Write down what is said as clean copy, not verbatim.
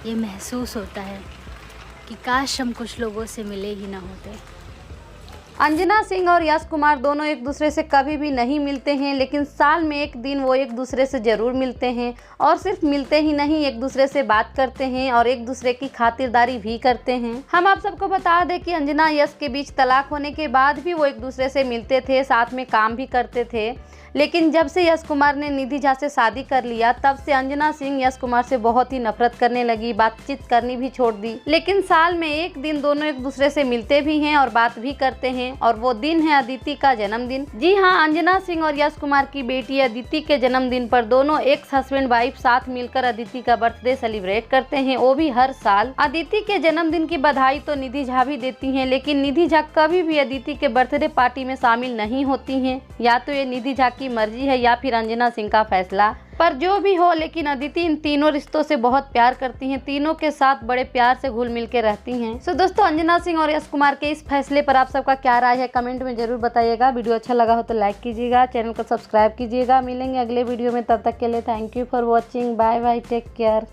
ये महसूस होता है कि काश हम कुछ लोगों से मिले ही ना होते। अंजना सिंह और यश कुमार दोनों एक दूसरे से कभी भी नहीं मिलते हैं, लेकिन साल में एक दिन वो एक दूसरे से ज़रूर मिलते हैं और सिर्फ मिलते ही नहीं, एक दूसरे से बात करते हैं और एक दूसरे की खातिरदारी भी करते हैं। हम आप सबको बता दें कि अंजना यश के बीच तलाक होने के बाद भी वो एक दूसरे से मिलते थे, साथ में काम भी करते थे। लेकिन जब से यश कुमार ने निधि झा से शादी कर लिया, तब से अंजना सिंह यश कुमार से बहुत ही नफरत करने लगी, बातचीत करनी भी छोड़ दी। लेकिन साल में एक दिन दोनों एक दूसरे से मिलते भी हैं और बात भी करते हैं, और वो दिन है अदिति का जन्मदिन। जी हाँ, अंजना सिंह और यश कुमार की बेटी अदिति के जन्मदिन पर दोनों एक्स हस्बैंड वाइफ साथ मिलकर अदिति का बर्थडे सेलिब्रेट करते हैं, वो भी हर साल। अदिति के जन्मदिन की बधाई तो निधि झा भी देती हैं, लेकिन निधि झा कभी भी अदिति के बर्थडे पार्टी में शामिल नहीं होती हैं। या तो ये निधि झा की मर्जी है या फिर अंजना सिंह का फैसला, पर जो भी हो, लेकिन अदिति इन तीनों रिश्तों से बहुत प्यार करती हैं, तीनों के साथ बड़े प्यार से घुल मिल के रहती हैं। सो दोस्तों, अंजना सिंह और यश कुमार के इस फैसले पर आप सबका क्या राय है, कमेंट में जरूर बताइएगा। वीडियो अच्छा लगा हो तो लाइक कीजिएगा, चैनल को सब्सक्राइब कीजिएगा। मिलेंगे अगले वीडियो में, तब तक के लिए thank you for watching. Bye bye, take care.